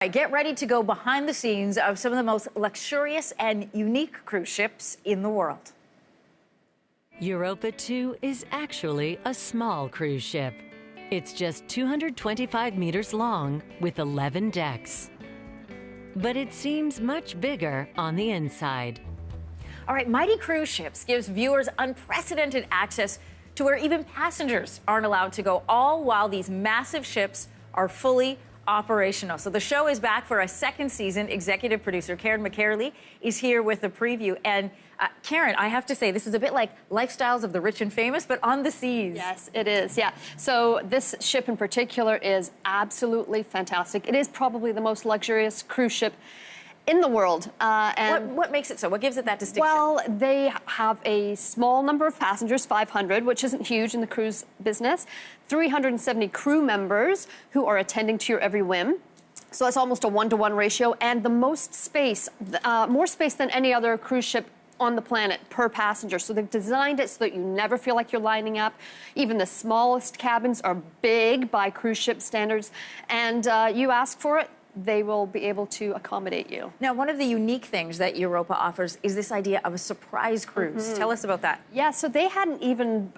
Get ready to go behind the scenes of some of the most luxurious and unique cruise ships in the world. Europa 2 is actually a small cruise ship. It's just 225 meters long with 11 decks. But it seems much bigger on the inside. All right, Mighty Cruise Ships gives viewers unprecedented access to where even passengers aren't allowed to go, all while these massive ships are fully operational. So the show is back for a second season. Executive producer Karen McCairley is here with the preview. And Karen, I have to say, this is a bit like Lifestyles of the Rich and Famous, but on the seas. Yes, it is, yeah. So this ship in particular is absolutely fantastic. It is probably the most luxurious cruise ship in the world. And what makes it so? What gives it that distinction? Well, they have a small number of passengers, 500, which isn't huge in the cruise business, 370 crew members who are attending to your every whim. So that's almost a 1-to-1 ratio, and the most space, more space than any other cruise ship on the planet per passenger. So they've designed it so that you never feel like you're lining up. Even the smallest cabins are big by cruise ship standards, and you ask for it, they will be able to accommodate you. Now, one of the unique things that Europa offers is this idea of a surprise cruise. Tell us about that. Yeah, so they hadn't even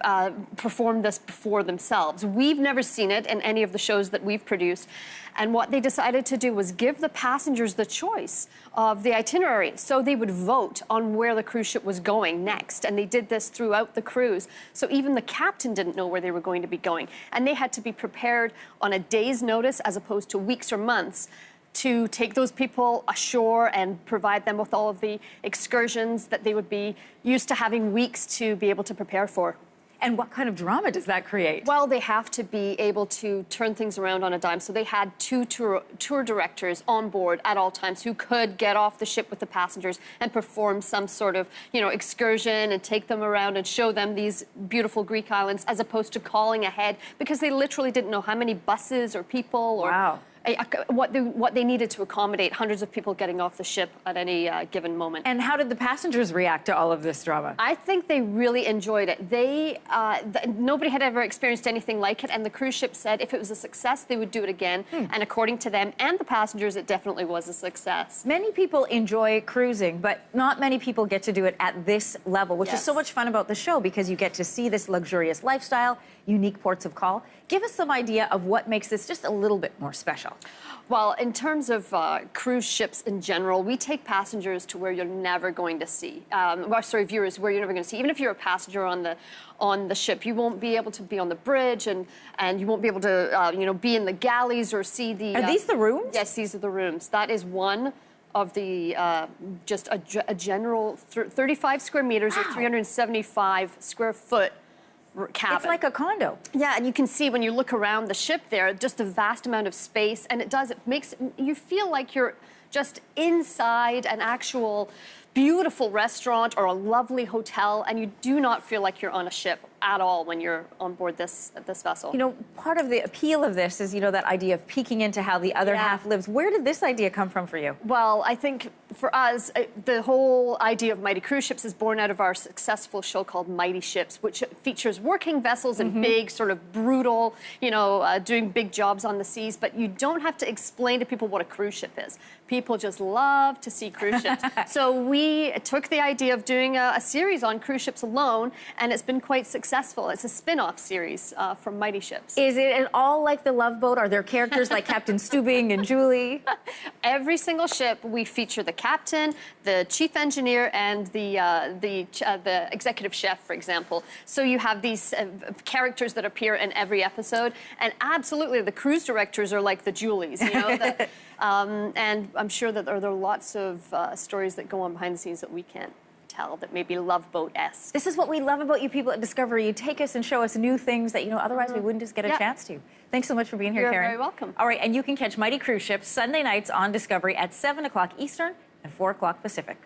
performed this before themselves. We've never seen it in any of the shows that we've produced. And what they decided to do was give the passengers the choice of the itinerary. So they would vote on where the cruise ship was going next. And they did this throughout the cruise. So even the captain didn't know where they were going to be going. And they had to be prepared on a day's notice as opposed to weeks or months to take those people ashore and provide them with all of the excursions that they would be used to having weeks to be able to prepare for. And what kind of drama does that create? Well, they have to be able to turn things around on a dime. So they had two tour directors on board at all times who could get off the ship with the passengers and perform some sort of, excursion and take them around and show them these beautiful Greek islands, as opposed to calling ahead, because they literally didn't know how many buses or people or what they needed to accommodate hundreds of people getting off the ship at any given moment. And how did the passengers react to all of this drama? I think they really enjoyed it. Nobody had ever experienced anything like it, and the cruise ship said if it was a success, they would do it again. And according to them and the passengers, it definitely was a success. Many people enjoy cruising, but not many people get to do it at this level, which is so much fun about the show, because you get to see this luxurious lifestyle, unique ports of call. Give us some idea of what makes this just a little bit more special. Well, in terms of cruise ships in general, we take passengers to where you're never going to see. Viewers, where you're never going to see. Even if you're a passenger on the ship, you won't be able to be on the bridge, and you won't be able to, be in the galleys or see the. Are these the rooms? Yes, these are the rooms. That is one of the just a general 35 square meters or 375 square foot cabin. It's like a condo. Yeah, and you can see when you look around the ship there, just a vast amount of space, and it makes you feel like you're just inside an actual beautiful restaurant or a lovely hotel, and you do not feel like you're on a ship at all when you're on board this vessel. Part of the appeal of this is, that idea of peeking into how the other half lives. Where did this idea come from for you? Well, I think for us, the whole idea of Mighty Cruise Ships is born out of our successful show called Mighty Ships, which features working vessels and big, sort of brutal, doing big jobs on the seas. But you don't have to explain to people what a cruise ship is. People just love to see cruise ships. So we took the idea of doing a series on cruise ships alone, and it's been quite successful. It's a spin-off series from Mighty Ships. Is it at all like The Love Boat? Are there characters like Captain Stubing and Julie? Every single ship, we feature the captain, the chief engineer, and the executive chef, for example. So you have these characters that appear in every episode, and absolutely the cruise directors are like the Julies, and I'm sure that there are lots of stories that go on behind the scenes that we can't tell, that maybe Love Boat-esque. This is what we love about you people at Discovery. You take us and show us new things that, otherwise we wouldn't just get a chance to. Thanks so much for being here, Karen. You're very welcome. All right, and you can catch Mighty Cruise Ships Sunday nights on Discovery at 7 o'clock Eastern and 4 o'clock Pacific.